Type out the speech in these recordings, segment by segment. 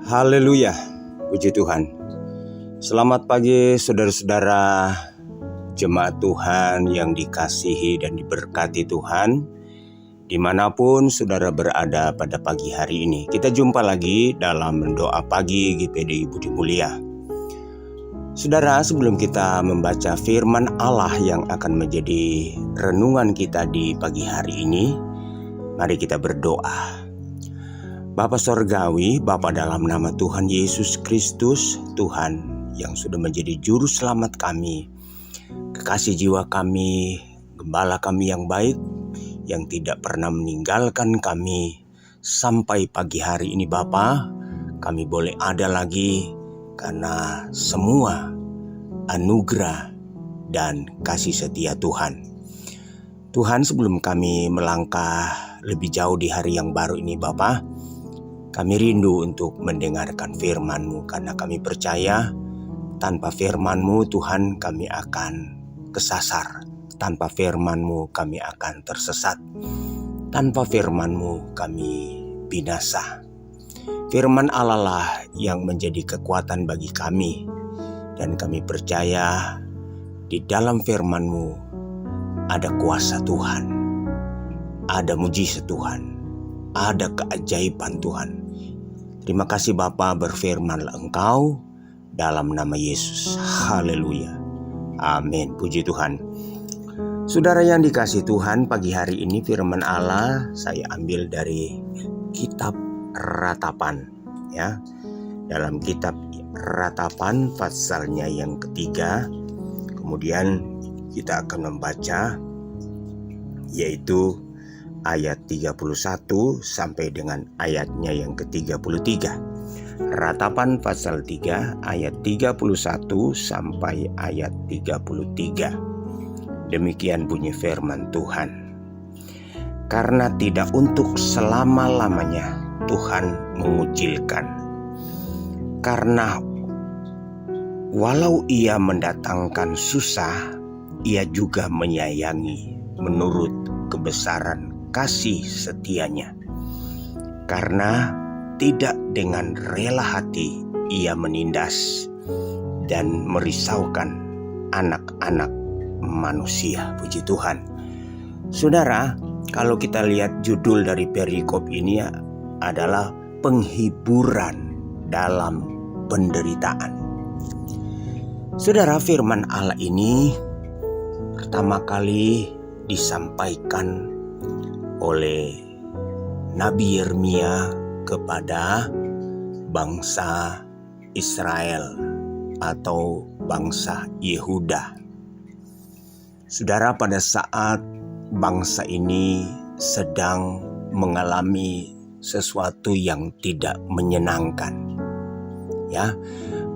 Haleluya, puji Tuhan. Selamat pagi saudara-saudara jemaat Tuhan yang dikasihi dan diberkati Tuhan. Dimanapun saudara berada pada pagi hari ini, kita jumpa lagi dalam doa pagi GPDI Budi Mulia. Saudara, sebelum kita membaca firman Allah yang akan menjadi renungan kita di pagi hari ini, mari kita berdoa. Bapa Sorgawi, Bapa dalam nama Tuhan Yesus Kristus, Tuhan yang sudah menjadi juru selamat kami, kekasih jiwa kami, gembala kami yang baik, yang tidak pernah meninggalkan kami sampai pagi hari ini Bapa, kami boleh ada lagi karena semua anugerah dan kasih setia Tuhan. Tuhan, sebelum kami melangkah lebih jauh di hari yang baru ini Bapa, kami rindu untuk mendengarkan firman-Mu karena kami percaya tanpa firman-Mu Tuhan kami akan kesasar. Tanpa firman-Mu kami akan tersesat. Tanpa firman-Mu kami binasa. Firman Allah lah yang menjadi kekuatan bagi kami. Dan kami percaya di dalam firman-Mu ada kuasa Tuhan. Ada mujizat Tuhan. Ada keajaiban Tuhan. Terima kasih Bapa, berfirmanlah Engkau dalam nama Yesus. Haleluya. Amin. Puji Tuhan. Saudara yang dikasihi Tuhan, pagi hari ini firman Allah saya ambil dari kitab Ratapan, ya. Dalam kitab Ratapan pasalnya yang ketiga. Kemudian kita akan membaca yaitu ayat 31 sampai dengan ayatnya yang ke-33. Ratapan pasal 3 ayat 31 sampai ayat 33. Demikian bunyi firman Tuhan. Karena tidak untuk selama-lamanya Tuhan mengucilkan. Karena walau Ia mendatangkan susah, Ia juga menyayangi menurut kebesaran kasih setianya. Karena tidak dengan rela hati Ia menindas dan merisaukan anak-anak manusia. Puji Tuhan. Saudara, kalau kita lihat judul dari perikop ini adalah penghiburan dalam penderitaan. Saudara, firman Allah ini pertama kali disampaikan oleh Nabi Yeremia kepada bangsa Israel atau bangsa Yehuda. Saudara, pada saat bangsa ini sedang mengalami sesuatu yang tidak menyenangkan, ya,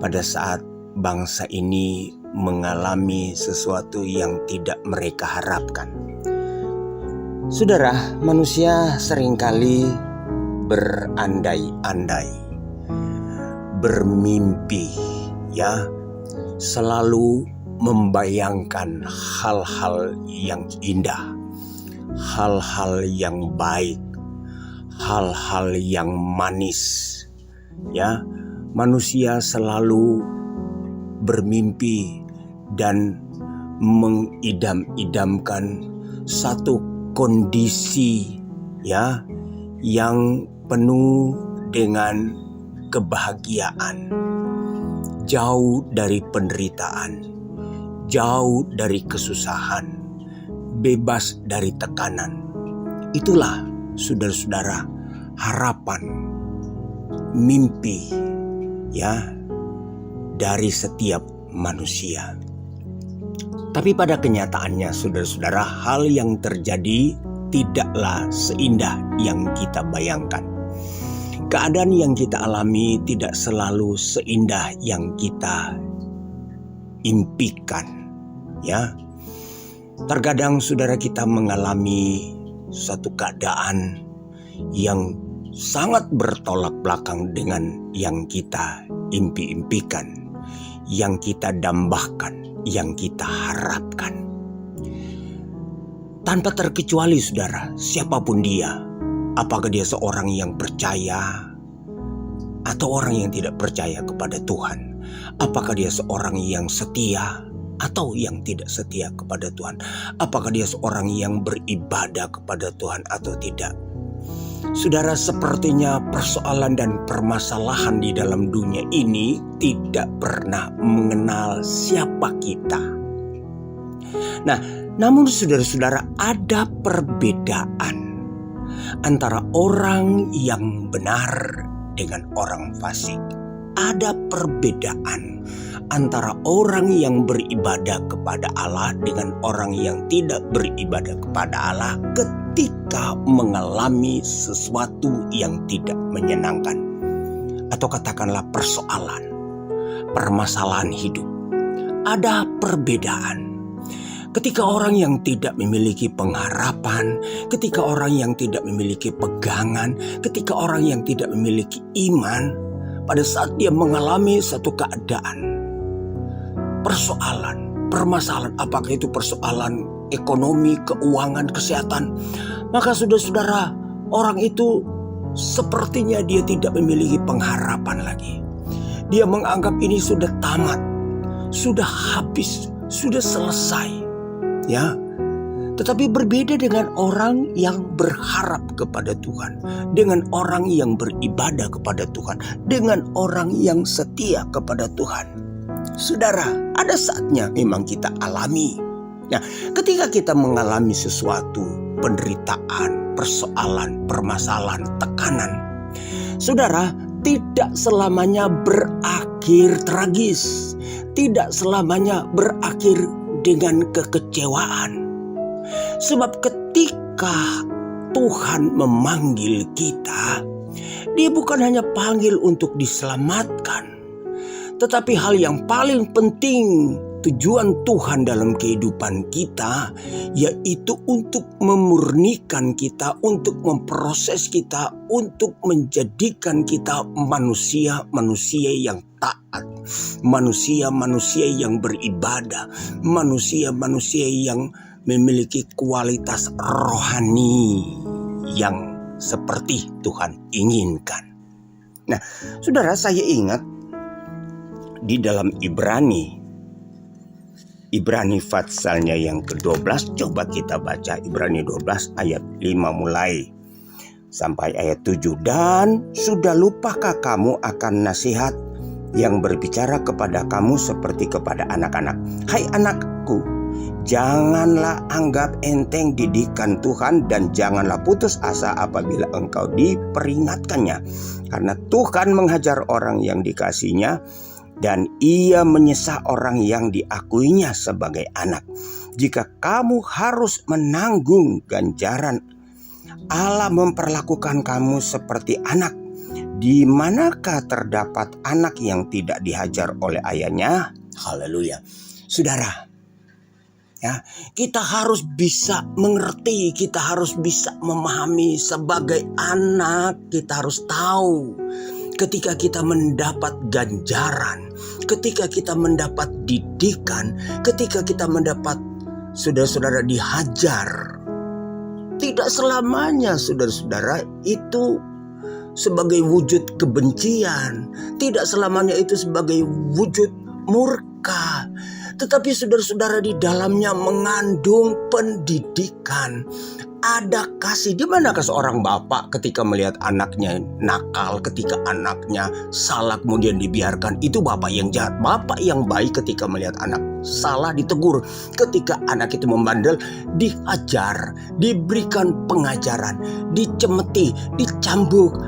pada saat bangsa ini mengalami sesuatu yang tidak mereka harapkan. Saudara, manusia seringkali berandai-andai, bermimpi, ya, selalu membayangkan hal-hal yang indah, hal-hal yang baik, hal-hal yang manis, ya. Manusia selalu bermimpi dan mengidam-idamkan satu kondisi, ya, yang penuh dengan kebahagiaan, jauh dari penderitaan, jauh dari kesusahan, bebas dari tekanan. Itulah saudara-saudara harapan, mimpi, ya, dari setiap manusia. Tapi pada kenyataannya saudara-saudara, hal yang terjadi tidaklah seindah yang kita bayangkan. Keadaan yang kita alami tidak selalu seindah yang kita impikan, ya. Terkadang saudara kita mengalami suatu keadaan yang sangat bertolak belakang dengan yang kita impi-impikan, yang kita dambakan, yang kita harapkan. Tanpa terkecuali saudara, siapapun dia, apakah dia seorang yang percaya atau orang yang tidak percaya kepada Tuhan? Apakah dia seorang yang setia atau yang tidak setia kepada Tuhan? Apakah dia seorang yang beribadah kepada Tuhan atau tidak? Saudara, sepertinya persoalan dan permasalahan di dalam dunia ini tidak pernah mengenal siapa kita. Nah, namun saudara-saudara, ada perbedaan antara orang yang benar dengan orang fasik. Ada perbedaan antara orang yang beribadah kepada Allah dengan orang yang tidak beribadah kepada Allah ketika mengalami sesuatu yang tidak menyenangkan, atau katakanlah permasalahan hidup. Ada perbedaan. Ketika orang yang tidak memiliki pengharapan, ketika orang yang tidak memiliki pegangan, ketika orang yang tidak memiliki iman, pada saat dia mengalami satu keadaan, permasalahan, apakah itu persoalan ekonomi, keuangan, kesehatan, maka saudara-saudara, orang itu sepertinya dia tidak memiliki pengharapan lagi. Dia menganggap ini sudah tamat, sudah habis, sudah selesai. Ya, tetapi berbeda dengan orang yang berharap kepada Tuhan, dengan orang yang beribadah kepada Tuhan, dengan orang yang setia kepada Tuhan. Saudara, ada saatnya memang kita alami. Nah, ketika kita mengalami sesuatu, penderitaan, persoalan, permasalahan, tekanan, saudara, tidak selamanya berakhir tragis, tidak selamanya berakhir dengan kekecewaan. Sebab ketika Tuhan memanggil kita, Dia bukan hanya panggil untuk diselamatkan, tetapi hal yang paling penting, tujuan Tuhan dalam kehidupan kita, yaitu untuk memurnikan kita, untuk memproses kita, untuk menjadikan kita manusia-manusia yang taat, manusia-manusia yang beribadah, manusia-manusia yang memiliki kualitas rohani yang seperti Tuhan inginkan. Nah, saudara, saya ingat di dalam Ibrani pasalnya yang ke-12, coba kita baca Ibrani 12 ayat 5 mulai sampai ayat 7. Dan sudah lupakah kamu akan nasihat yang berbicara kepada kamu seperti kepada anak-anak? Hai anakku, janganlah anggap enteng didikan Tuhan dan janganlah putus asa apabila engkau diperingatkannya. Karena Tuhan menghajar orang yang dikasihinya dan Ia menyesah orang yang diakuinya sebagai anak. Jika kamu harus menanggung ganjaran, Allah memperlakukan kamu seperti anak. Di manakah terdapat anak yang tidak dihajar oleh ayahnya? Haleluya. Saudara, ya, kita harus bisa mengerti, kita harus bisa memahami sebagai anak. Kita harus tahu ketika kita mendapat ganjaran, ketika kita mendapat didikan, ketika kita mendapat saudara-saudara dihajar, tidak selamanya saudara-saudara itu sebagai wujud kebencian, tidak selamanya itu sebagai wujud murka, tetapi saudara-saudara di dalamnya mengandung pendidikan. Ada kasih. Di manakah seorang bapak ketika melihat anaknya nakal, ketika anaknya salah kemudian dibiarkan? Itu bapak yang jahat. Bapak yang baik ketika melihat anak salah ditegur, ketika anak itu membandel diajar, diberikan pengajaran, dicemeti, dicambuk.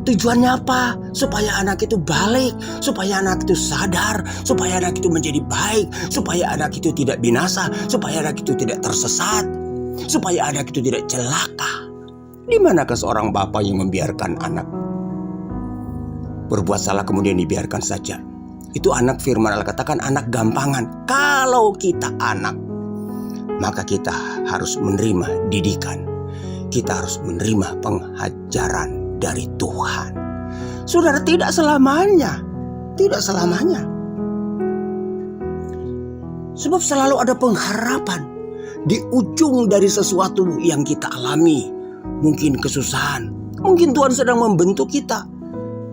Tujuannya apa? Supaya anak itu balik, supaya anak itu sadar, supaya anak itu menjadi baik, supaya anak itu tidak binasa, supaya anak itu tidak tersesat, supaya anak itu tidak celaka. Di manakah seorang bapak yang membiarkan anak berbuat salah kemudian dibiarkan saja? Itu anak, firman Allah katakan, anak gampangan. Kalau kita anak, maka kita harus menerima didikan, kita harus menerima pengajaran dari Tuhan. Saudara, tidak selamanya. Sebab selalu ada pengharapan di ujung dari sesuatu yang kita alami. Mungkin kesusahan, mungkin Tuhan sedang membentuk kita.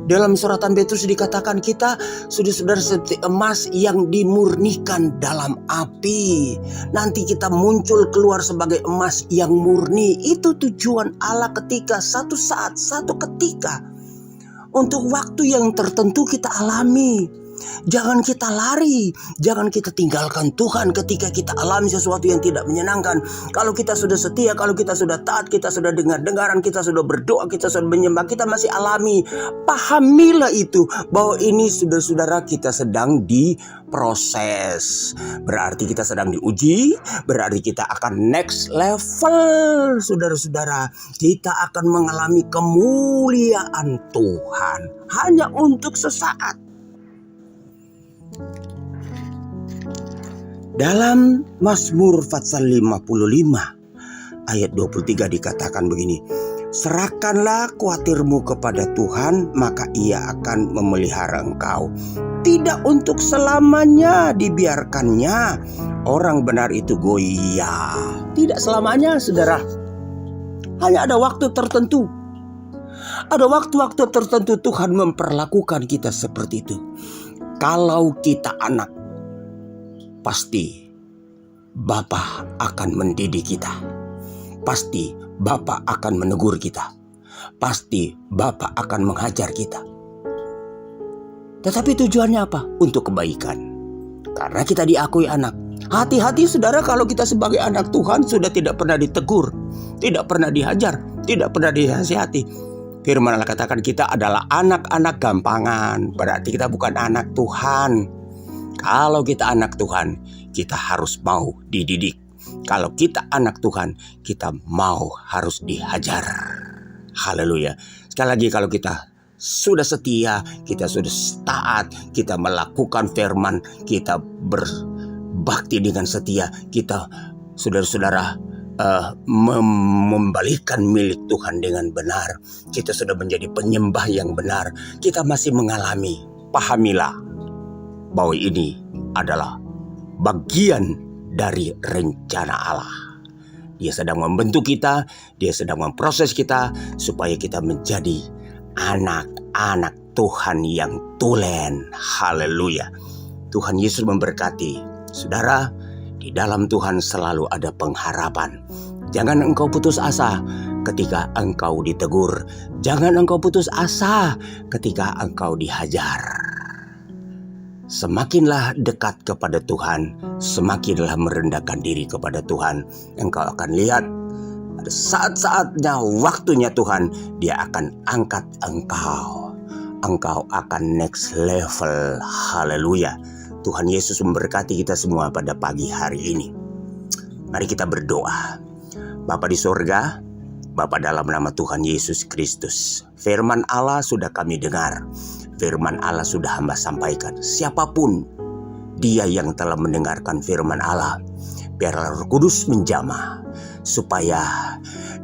Dalam suratan Petrus dikatakan kita saudara-saudara seperti emas yang dimurnikan dalam api. Nanti kita muncul keluar sebagai emas yang murni. Itu tujuan Allah ketika satu saat, satu ketika. Untuk waktu yang tertentu kita alami. Jangan kita lari, jangan kita tinggalkan Tuhan ketika kita alami sesuatu yang tidak menyenangkan. Kalau kita sudah setia, kalau kita sudah taat, kita sudah dengar-dengaran, kita sudah berdoa, kita sudah menyembah, kita masih alami. Pahamilah itu, bahwa ini saudara-saudara kita sedang diproses. Berarti kita sedang diuji, berarti kita akan next level. Saudara-saudara, kita akan mengalami kemuliaan Tuhan hanya untuk sesaat. Dalam Mazmur pasal 55 ayat 23 dikatakan begini, serahkanlah khawatirmu kepada Tuhan, maka Ia akan memelihara engkau. Tidak untuk selamanya dibiarkannya orang benar itu goyah. Tidak selamanya, saudara. Hanya ada waktu tertentu. Ada waktu-waktu tertentu Tuhan memperlakukan kita seperti itu. Kalau kita anak, pasti Bapa akan mendidik kita. Pasti Bapa akan menegur kita. Pasti Bapa akan menghajar kita. Tetapi tujuannya apa? Untuk kebaikan. Karena kita diakui anak. Hati-hati saudara kalau kita sebagai anak Tuhan sudah tidak pernah ditegur, tidak pernah dihajar, tidak pernah dinasihati. Firman Allah katakan kita adalah anak-anak gampangan. Berarti kita bukan anak Tuhan. Kalau kita anak Tuhan, kita harus mau dididik. Kalau kita anak Tuhan, kita mau harus dihajar. Haleluya. Sekali lagi, kalau kita sudah setia, kita sudah taat, kita melakukan firman, kita berbakti dengan setia, kita saudara-saudara membalikan milik Tuhan dengan benar. Kita sudah menjadi penyembah yang benar. Kita masih mengalami. Pahamilah bahwa ini adalah bagian dari rencana Allah. Dia sedang membentuk kita, Dia sedang memproses kita supaya kita menjadi anak-anak Tuhan yang tulen. Haleluya. Tuhan Yesus memberkati. Saudara, di dalam Tuhan selalu ada pengharapan. Jangan engkau putus asa ketika engkau ditegur. Jangan engkau putus asa ketika engkau dihajar. Semakinlah dekat kepada Tuhan, semakinlah merendahkan diri kepada Tuhan. Engkau akan lihat ada saat-saatnya, waktunya Tuhan, Dia akan angkat engkau. Engkau akan next level. Haleluya. Tuhan Yesus memberkati kita semua pada pagi hari ini. Mari kita berdoa. Bapa di sorga, Bapa dalam nama Tuhan Yesus Kristus, firman Allah sudah kami dengar. Firman Allah sudah hamba sampaikan. Siapapun dia yang telah mendengarkan firman Allah, biarlah Roh Kudus menjamah, supaya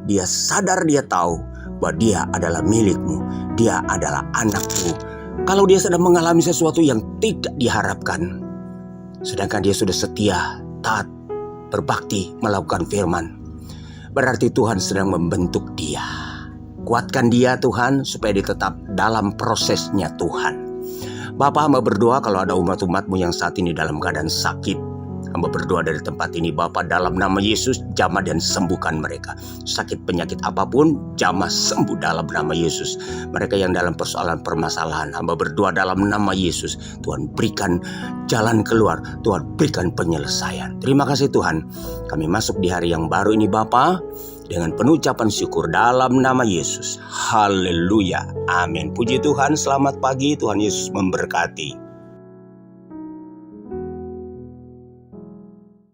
dia sadar, dia tahu bahwa dia adalah milikmu, dia adalah anakmu. Kalau dia sedang mengalami sesuatu yang tidak diharapkan, sedangkan dia sudah setia, taat, berbakti, melakukan firman, berarti Tuhan sedang membentuk dia. Kuatkan dia Tuhan, supaya dia tetap dalam prosesnya Tuhan. Bapa, hamba berdoa kalau ada umat-umatmu yang saat ini dalam keadaan sakit. Hamba berdoa dari tempat ini Bapa, dalam nama Yesus, jamah dan sembuhkan mereka. Sakit penyakit apapun, jamah sembuh dalam nama Yesus. Mereka yang dalam persoalan permasalahan, hamba berdoa dalam nama Yesus, Tuhan berikan jalan keluar, Tuhan berikan penyelesaian. Terima kasih Tuhan, kami masuk di hari yang baru ini Bapa, dengan penuh ucapan syukur dalam nama Yesus. Haleluya. Amin. Puji Tuhan, selamat pagi, Tuhan Yesus memberkati.